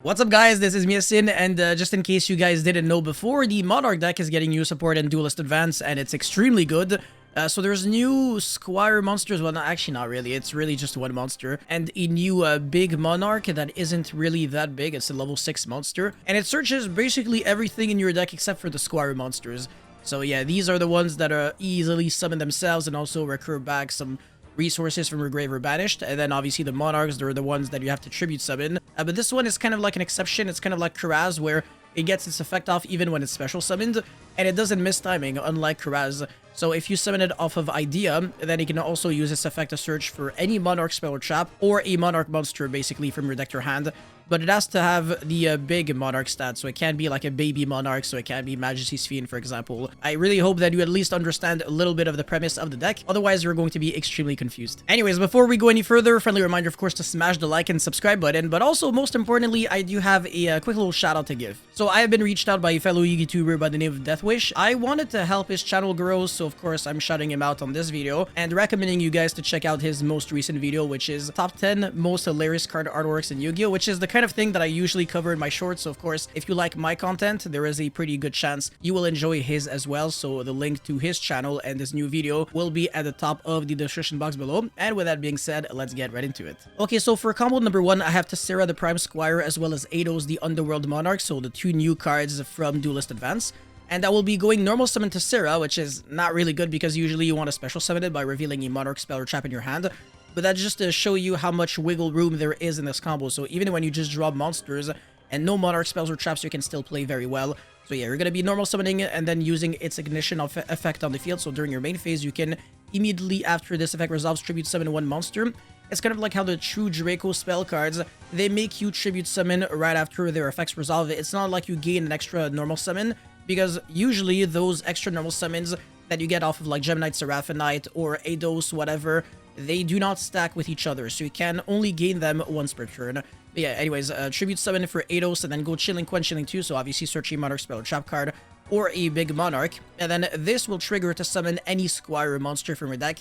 What's up guys, this is Yasin, and just in case you guys didn't know before, the Monarch deck is getting new support in Duelist Advance, and it's extremely good. So there's new Squire monsters, well actually not really, it's really just one monster, and a new big Monarch that isn't really that big, it's a level 6 monster, and it searches basically everything in your deck except for the Squire monsters. So yeah, these are the ones that easily summon themselves and also recur back some resources from your grave or banished, and then obviously the Monarchs, they're the ones that you have to tribute summon. But this one is kind of like an exception. It's kind of like Karaz, where it gets its effect off even when it's special summoned, and it doesn't miss timing, unlike Karaz. So if you summon it off of Idea, then you can also use this effect to search for any Monarch spell or trap, or a Monarch monster basically from your deck or hand. But it has to have the big Monarch stat, so it can't be like a baby Monarch, so it can't be Majesty's Fiend, for example. I really hope that you at least understand a little bit of the premise of the deck, otherwise you're going to be extremely confused. Anyways, before we go any further, friendly reminder of course to smash the like and subscribe button, but also most importantly, I do have a quick little shout out to give. So I have been reached out by a fellow YouTuber by the name of Deathwish. I wanted to help his channel grow, so of course I'm shouting him out on this video, and recommending you guys to check out his most recent video, which is top 10 most hilarious card artworks in Yu-Gi-Oh!, which is the kind of thing that I usually cover in my shorts. So of course, if you like my content, there is a pretty good chance you will enjoy his as well. So the link to his channel and this new video will be at the top of the description box below. And with that being said, let's get right into it. Okay, so for combo number 1, I have Tessera the Prime Squire as well as Eidos the Underworld Monarch, so the 2 new cards from Duelist Advance. And I will be going normal summon Tessera, which is not really good because usually you want to special summon it by revealing a Monarch spell or trap in your hand. But that's just to show you how much wiggle room there is in this combo. So even when you just draw monsters and no Monarch spells or traps, you can still play very well. So yeah, you're going to be normal summoning and then using its ignition effect on the field. So during your main phase, you can immediately after this effect resolves tribute summon 1 monster. It's kind of like how the True Draco spell cards, they make you tribute summon right after their effects resolve. It's not like you gain an extra normal summon, because usually those extra normal summons that you get off of like Gemini Seraphinite or Eidos, whatever, they do not stack with each other, so you can only gain them once per turn. But yeah, anyways, tribute summon for Eidos and then go Chilling Quench, Chilling 2, so obviously search a Monarch spell or trap card or a big Monarch, and then this will trigger to summon any Squire monster from your deck.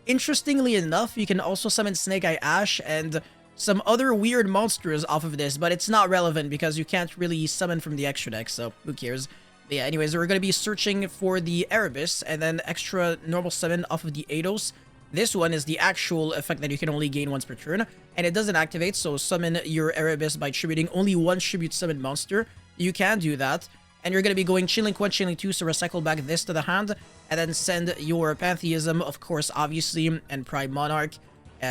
Interestingly enough, you can also summon Snake Eye Ash and some other weird monsters off of this, but it's not relevant because you can't really summon from the extra deck, so who cares. But yeah, anyways, we're going to be searching for the Erebus and then extra normal summon off of the Eidos. This one is the actual effect that you can only gain once per turn, and it doesn't activate, so summon your Erebus by tributing only 1 tribute summon monster. You can do that, and you're going to be going Chilling Quench, Chilling 2, so recycle back this to the hand, and then send your Pantheism, of course, obviously, and Prime Monarch.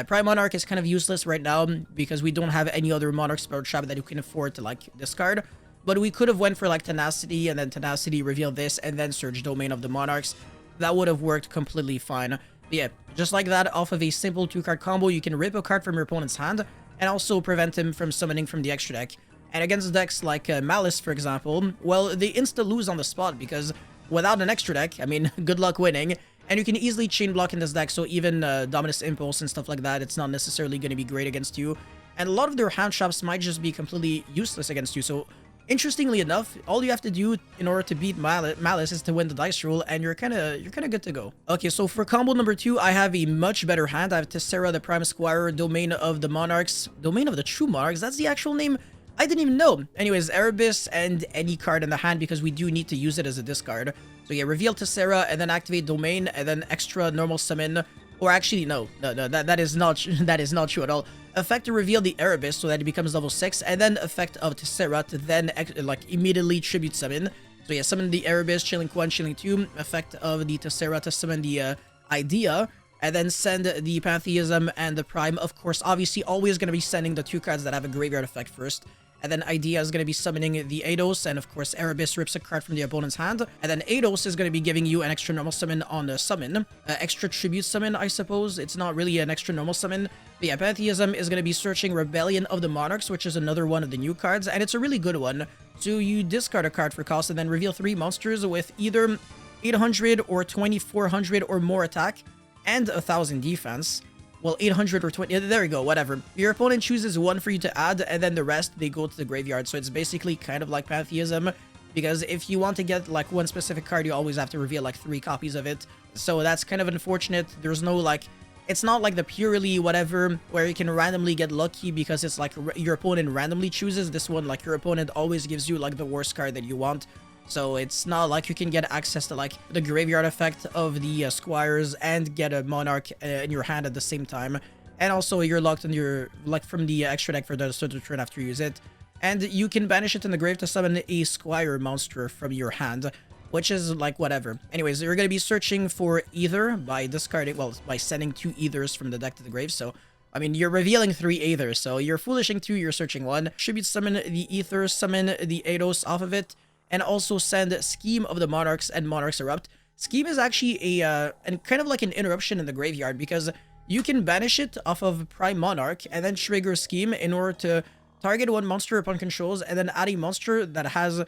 Prime Monarch is kind of useless right now, because we don't have any other Monarch spell trap that you can afford to, like, discard. But we could have went for, like, Tenacity, and then Tenacity, reveal this, and then Surge Domain of the Monarchs. That would have worked completely fine. But yeah, just like that, off of a simple 2-card combo, you can rip a card from your opponent's hand, and also prevent him from summoning from the extra deck. And against decks like Malice, for example, well, they insta-lose on the spot, because without an extra deck, I mean, good luck winning. And you can easily chain block in this deck, so even Dominus Impulse and stuff like that, it's not necessarily going to be great against you. And a lot of their hand traps might just be completely useless against you, so interestingly enough, all you have to do in order to beat Malice is to win the dice roll, and you're kind of good to go. Okay, so for combo number 2, I have a much better hand. I have Tessera the Prime Squire, Domain of the Monarchs, Domain of the True Monarchs, that's the actual name? I didn't even know. Anyways, Erebus and any card in the hand, because we do need to use it as a discard. So yeah, reveal Tessera and then activate Domain and then extra normal summon. Or actually, no, that is not true at all. Effect to reveal the Erebus so that it becomes level 6, and then effect of Tessera to then like immediately tribute summon. So yeah, summon the Erebus, Chilling Quench, Chilling 2, effect of the Tessera to summon the Idea, and then send the Pantheism and the Prime. Of course, obviously always going to be sending the 2 cards that have a graveyard effect first. And then Idea is going to be summoning the Eidos, and of course Erebus rips a card from the opponent's hand. And then Eidos is going to be giving you an extra normal summon on the summon. Extra tribute summon, I suppose. It's not really an extra normal summon. But yeah, Pantheism is going to be searching Rebellion of the Monarchs, which is another one of the new cards, and it's a really good one. So you discard a card for cost and then reveal 3 monsters with either 800 or 2400 or more attack and 1000 defense. Well, 800 or 20, there you go, whatever. Your opponent chooses 1 for you to add, and then the rest, they go to the graveyard. So it's basically kind of like Pantheism, because if you want to get, like, 1 specific card, you always have to reveal, like, 3 copies of it. So that's kind of unfortunate. There's no, like, It's not like the purely whatever where you can randomly get lucky because it's like your opponent randomly chooses. This one, like your opponent always gives you like the worst card that you want. So it's not like you can get access to like the graveyard effect of the squires and get a monarch in your hand at the same time. And also you're locked on your like from the extra deck for the start of the turn after you use it. And you can banish it in the grave to summon a squire monster from your hand, which is like whatever. Anyways, you're going to be searching for Aether by discarding, well, by sending 2 Aethers from the deck to the grave. So, I mean, you're revealing 3 Aethers. So you're foolishing 2, you're searching 1. Tribute summon the Aether, summon the Eidos off of it, and also send Scheme of the Monarchs and Monarchs Erupt. Scheme is actually and kind of like an interruption in the graveyard because you can banish it off of Prime Monarch and then trigger Scheme in order to target 1 monster upon controls and then add a monster that has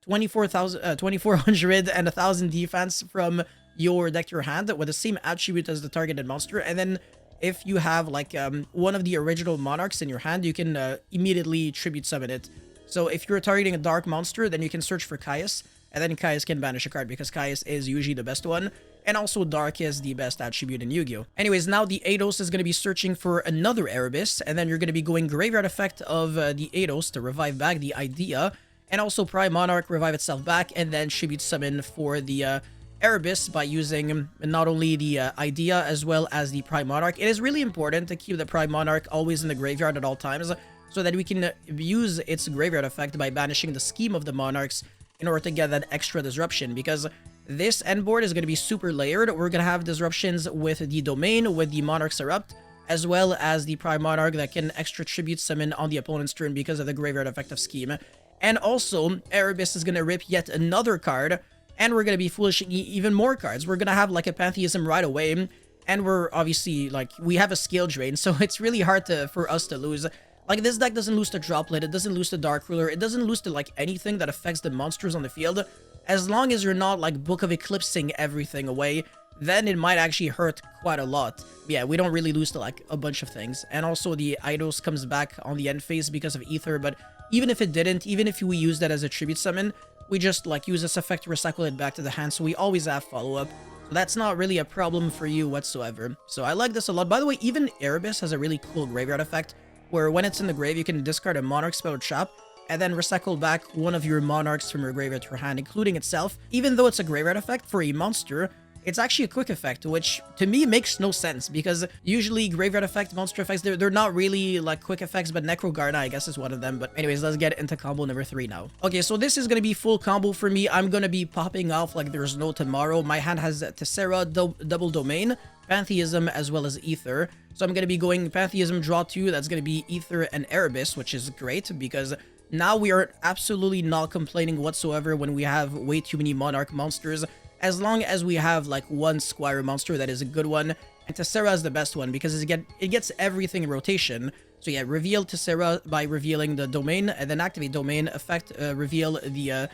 2400 and 1000 defense from your deck to your hand with the same attribute as the targeted monster. And then if you have like one of the original monarchs in your hand, you can immediately tribute summon it. So if you're targeting a dark monster, then you can search for Caius, and then Caius can banish a card because Caius is usually the best one, and also dark is the best attribute in Yu-Gi-Oh! Anyways, now the Eidos is going to be searching for another Erebus, and then you're going to be going graveyard effect of the Eidos to revive back the idea, and also Prime Monarch revive itself back, and then tribute summon for the Erebus by using not only the idea as well as the Prime Monarch. It is really important to keep the Prime Monarch always in the graveyard at all times, so that we can use its graveyard effect by banishing the Scheme of the Monarchs in order to get that extra disruption, because this end board is going to be super layered. We're going to have disruptions with the Domain, with the Monarchs Erupt, as well as the Prime Monarch that can extra tribute summon on the opponent's turn because of the graveyard effect of Scheme. And also, Erebus is going to rip yet another card, and we're going to be foolishing even more cards. We're going to have like a Pantheism right away, and we're obviously like, we have a skill drain, so it's really hard for us to lose. Like, this deck doesn't lose to Droplet, it doesn't lose to Dark Ruler, it doesn't lose to like anything that affects the monsters on the field. As long as you're not like Book of Eclipsing everything away, then it might actually hurt quite a lot. Yeah, we don't really lose to like a bunch of things. And also the Eidos comes back on the end phase because of Aether, but even if it didn't, even if we use that as a tribute summon, we just like use this effect to recycle it back to the hand, so we always have follow-up. So that's not really a problem for you whatsoever. So I like this a lot. By the way, even Erebus has a really cool graveyard effect, where when it's in the grave, you can discard a Monarch spell or trap, and then recycle back one of your Monarchs from your graveyard to your hand, including itself. Even though it's a graveyard effect for a monster, it's actually a quick effect, which to me makes no sense, because usually graveyard effect, monster effects, they're not really like quick effects, but Necrogarna, I guess, is one of them. But anyways, let's get into combo number 3 now. Okay, so this is going to be full combo for me. I'm going to be popping off like there's no tomorrow. My hand has Tessera, double Domain, Pantheism, as well as Aether. So I'm going to be going Pantheism, draw 2, that's going to be Aether and Erebus, which is great, because now we are absolutely not complaining whatsoever when we have way too many Monarch monsters, as long as we have like one Squire monster that is a good one. And Tessera is the best one because it gets everything in rotation. So yeah, reveal Tessera by revealing the Domain, and then activate Domain, effect, reveal the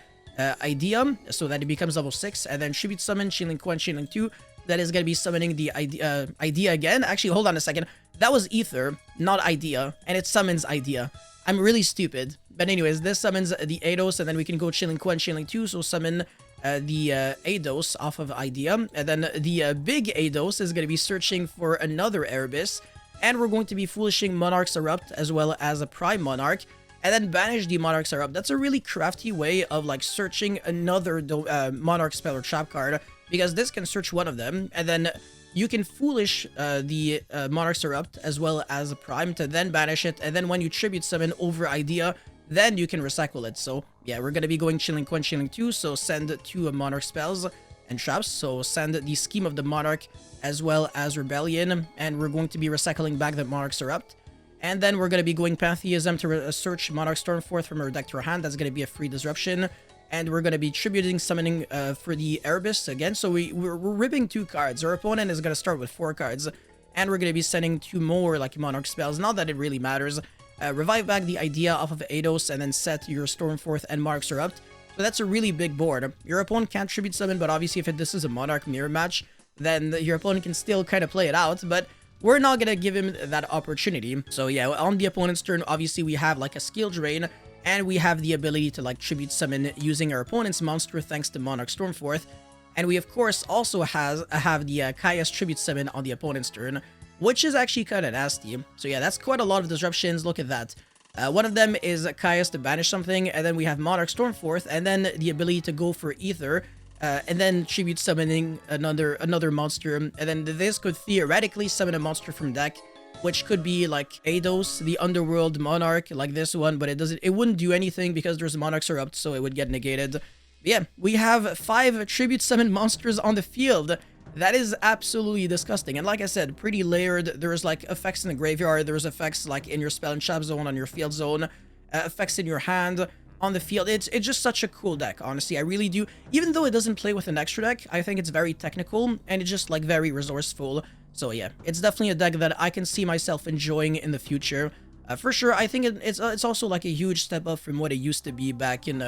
idea so that it becomes level 6, and then tribute summon Chilling 1, Chilling 2. That is going to be summoning the idea again. Actually, hold on a second. That was Aether, not idea, and it summons idea. I'm really stupid. But anyways, this summons the Eidos, and then we can go Chilling 1, Chilling 2, so summon the Eidos off of idea. And then the big Eidos is going to be searching for another Erebus, and we're going to be foolishing Monarchs Erupt as well as a Prime Monarch, and then banish the Monarchs Erupt. That's a really crafty way of like searching another Monarch spell or trap card, because this can search one of them, and then you can foolish the Monarchs Erupt as well as a Prime to then banish it, and then when you tribute summon over idea, then you can recycle it. So yeah, we're going to be going Chilling 1, Chilling 2, so send 2 Monarch spells and traps, so send the Scheme of the Monarch as well as Rebellion, and we're going to be recycling back the Monarchs Erupt. And then we're going to be going Pantheism to search Monarch Stormforth from our deck to our hand. That's going to be a free disruption. And we're going to be tributing summoning for the Erebus again. So we're ripping 2 cards. Our opponent is going to start with 4 cards. And we're going to be sending 2 more like Monarch spells. Not that it really matters. Revive back the idea off of Eidos, and then set your Stormforth and Monarchs Erupt. So that's a really big board. Your opponent can't tribute summon, but obviously if this is a Monarch mirror match, then your opponent can still kind of play it out. But we're not going to give him that opportunity. So yeah, on the opponent's turn, obviously we have like a skill drain, and we have the ability to like tribute summon using our opponent's monster thanks to Monarch Stormforth. And we of course also have the Caius tribute summon on the opponent's turn, which is actually kind of nasty. So yeah, that's quite a lot of disruptions. Look at that. One of them is Caius to banish something, and then we have Monarch Stormforth, and then the ability to go for Ether, and then Tribute Summoning another monster, and then this could theoretically summon a monster from deck, which could be like Eidos, the Underworld Monarch, like this one, but it wouldn't do anything because there's Monarchs Erupt, so it would get negated. But yeah, we have 5 Tribute Summon monsters on the field. That is absolutely disgusting. And like I said, pretty layered. There's like effects in the graveyard. There's effects like in your spell and trap zone, on your field zone, effects in your hand, on the field. It's just such a cool deck, honestly. I really do. Even though it doesn't play with an extra deck, I think it's very technical and it's just like very resourceful. So yeah, it's definitely a deck that I can see myself enjoying in the future. For sure, I think it's also like a huge step up from what it used to be back in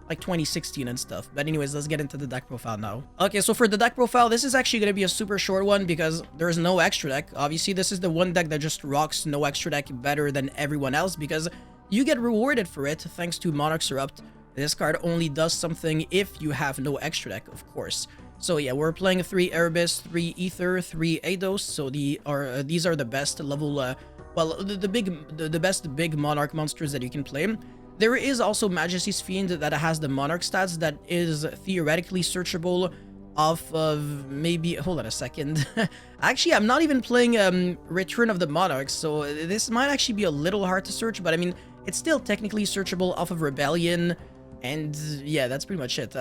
like 2016 and stuff. But anyways, let's get into the deck profile now. Okay, so for the deck profile, this is actually going to be a super short one because there's no extra deck. Obviously, this is the one deck that just rocks no extra deck better than everyone else because you get rewarded for it thanks to Monarchs Erupt. This card only does something if you have no extra deck, of course. So yeah, we're playing 3 Erebus, 3 Ether, 3 Eidos. So these are the best level, well, the best big Monarch monsters that you can play. There is also Majesty's Fiend that has the Monarch stats that is theoretically searchable off of maybe... Hold on a second. Actually, I'm not even playing Return of the Monarchs, so this might actually be a little hard to search, but I mean, it's still technically searchable off of Rebellion, and yeah, that's pretty much it.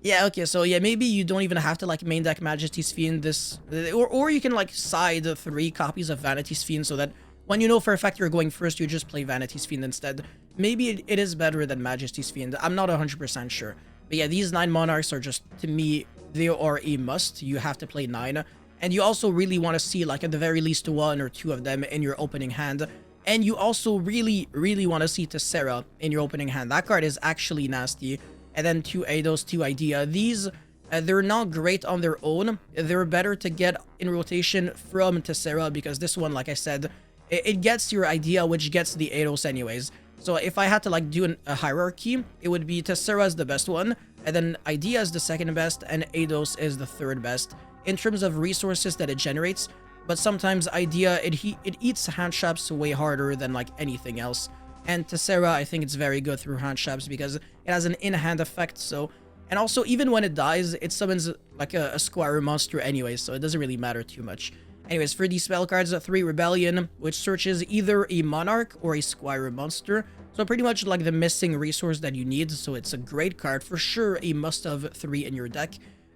Yeah, okay, so yeah, maybe you don't even have to like main deck Majesty's Fiend this... Or you can like side 3 copies of Vanity's Fiend so that when you know for a fact you're going first, you just play Vanity's Fiend instead. Maybe it is better than Majesty's Fiend. I'm not 100% sure. But yeah, these 9 Monarchs are just, to me, they are a must. You have to play 9. And you also really want to see, like, at the very least 1 or 2 of them in your opening hand. And you also really, really want to see Tessera in your opening hand. That card is actually nasty. And then 2 Eidos, 2 Idea. These, they're not great on their own. They're better to get in rotation from Tessera because this one, like I said, it gets your Idea, which gets the Eidos anyways. So if I had to like do a hierarchy, it would be Tessera is the best one, and then Idea is the second best, and Eidos is the third best in terms of resources that it generates. But sometimes Idea, it eats hand traps way harder than like anything else. And Tessera, I think it's very good through hand traps because it has an in-hand effect. So, and also even when it dies, it summons like a Squire monster anyway, so it doesn't really matter too much. Anyways, for these spell cards, 3 Rebellion, which searches either a Monarch or a Squire monster. So pretty much like the missing resource that you need. So it's a great card, for sure a must-have 3 in your deck.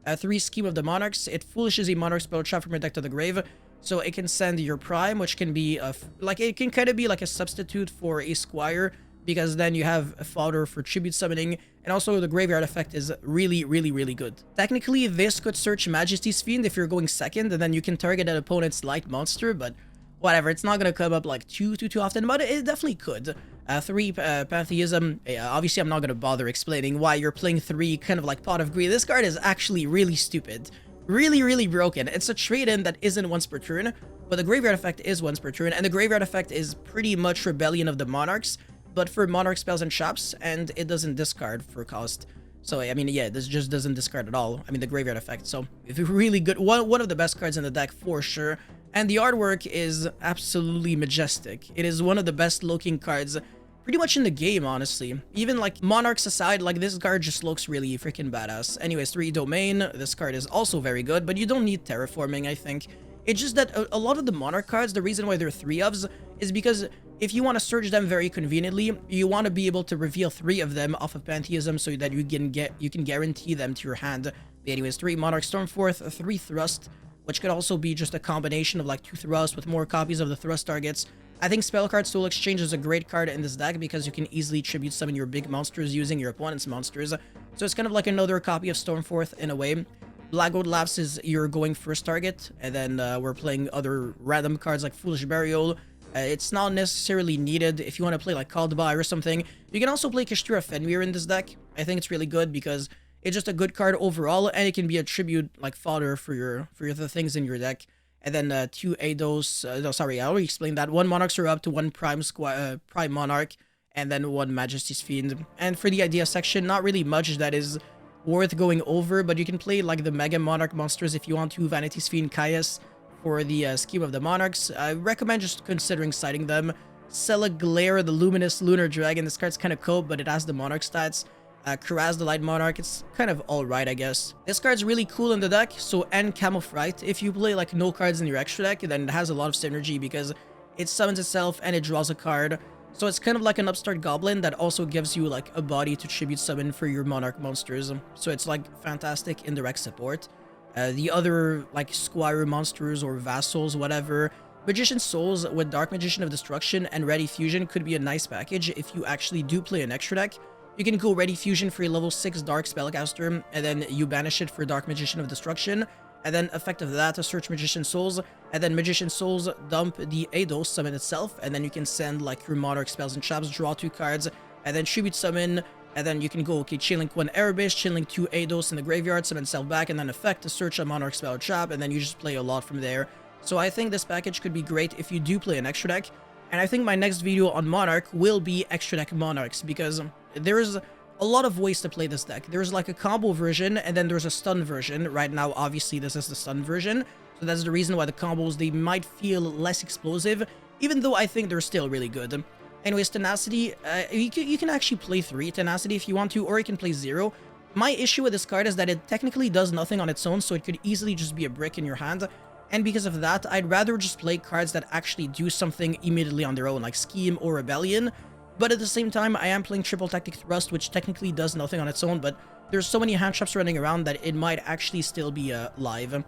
3 Scheme of the Monarchs. It foolishes a Monarch spell trap from your deck to the grave. So it can send your Prime, which can be, like it can kind of be like a substitute for a Squire. Because then you have a fodder for Tribute Summoning, and also the Graveyard effect is really, really, really good. Technically, this could search Majesty's Fiend if you're going second, and then you can target an opponent's light monster, but whatever, it's not gonna come up like too often, but it definitely could. 3 Pantheism, obviously I'm not gonna bother explaining why you're playing 3 kind of like Pot of Greed. This card is actually really stupid. Really, really broken. It's a trade-in that isn't once per turn, but the Graveyard effect is once per turn, and the Graveyard effect is pretty much Rebellion of the Monarchs, but for Monarch spells and traps, and it doesn't discard for cost. So, I mean, yeah, this just doesn't discard at all. I mean, the Graveyard effect. So, if you're really good, one of the best cards in the deck for sure. And the artwork is absolutely majestic. It is one of the best looking cards pretty much in the game, honestly. Even like Monarchs aside, like this card just looks really freaking badass. Anyways, 3 Domain. This card is also very good, but you don't need Terraforming, I think. It's just that a lot of the Monarch cards, the reason why they're 3-ofs is because if you want to search them very conveniently, you want to be able to reveal 3 of them off of Pantheism so that you can guarantee them to your hand. But anyways, 3 Monarch Stormforth, 3 Thrust, which could also be just a combination of like 2 Thrust with more copies of the Thrust targets. I think Spellcard Soul Exchange is a great card in this deck because you can easily tribute summon your big monsters using your opponent's monsters. So it's kind of like another copy of Stormforth in a way. Black Gold Lapse is your going first target, and then we're playing other random cards like Foolish Burial. It's not necessarily needed if you want to play like Called By or something. You can also play Kashtura Fenrir in this deck. I think it's really good because it's just a good card overall, and it can be a tribute like fodder for the things in your deck. And then 2 Eidos, no sorry, I already explained that. 1 Monarchs are up to 1 Prime Monarch, and then 1 Majesty's Fiend. And for the idea section, not really much that is worth going over, but you can play like the Mega Monarch monsters if you want to. Vanity's Fiend, Caius, for the scheme of the Monarchs. I recommend just considering citing them. Glare, the Luminous Lunar Dragon. This card's kind of cool, but it has the Monarch stats. Karaz, the Light Monarch, it's kind of alright, I guess. This card's really cool in the deck, so and Camouflite. If you play like no cards in your extra deck, then it has a lot of synergy because it summons itself and it draws a card. So it's kind of like an upstart goblin that also gives you like a body to tribute summon for your Monarch monsters. So it's like fantastic indirect support. The other like Squire monsters or vassals, whatever. Magician Souls with Dark Magician of Destruction and Ready Fusion could be a nice package if you actually do play an extra deck. You can go Ready Fusion for a level 6 Dark Spellcaster, and then you banish it for Dark Magician of Destruction, and then effect of that, search Magician Souls, and then Magician Souls dump the Eidos, summon itself, and then you can send like your Monarch spells and traps, draw 2 cards, and then tribute summon, and then you can go, okay, Chainlink 1 Erebus, Chainlink 2 Eidos in the graveyard, summon itself back, and then effect to search a Monarch spell or trap, and then you just play a lot from there. So I think this package could be great if you do play an extra deck. And I think my next video on Monarch will be extra deck Monarchs, because there's a lot of ways to play this deck. There's like a combo version, and then there's a stun version. Right now, obviously, this is the stun version, so that's the reason why the combos, they might feel less explosive, even though I think they're still really good. Anyways, Tenacity, you can actually play 3 Tenacity if you want to, or you can play 0. My issue with this card is that it technically does nothing on its own, so it could easily just be a brick in your hand. And because of that, I'd rather just play cards that actually do something immediately on their own, like Scheme or Rebellion. But at the same time, I am playing Triple Tactic Thrust, which technically does nothing on its own, but there's so many hand traps running around that it might actually still be live. And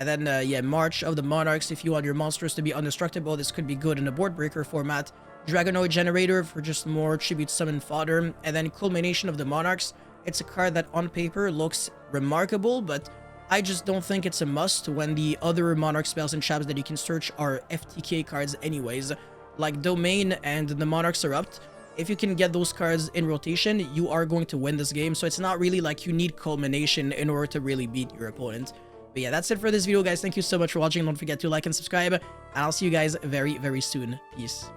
then, yeah, March of the Monarchs, if you want your monsters to be indestructible, this could be good in a board breaker format. Dragonoid Generator for just more tribute summon fodder. And then Culmination of the Monarchs. It's a card that on paper looks remarkable, but I just don't think it's a must when the other Monarch spells and traps that you can search are FTK cards anyways. Like Domain and the Monarch's Erupt. If you can get those cards in rotation, you are going to win this game. So it's not really like you need Culmination in order to really beat your opponent. But yeah, that's it for this video, guys. Thank you so much for watching. Don't forget to like and subscribe. And I'll see you guys very, very soon. Peace.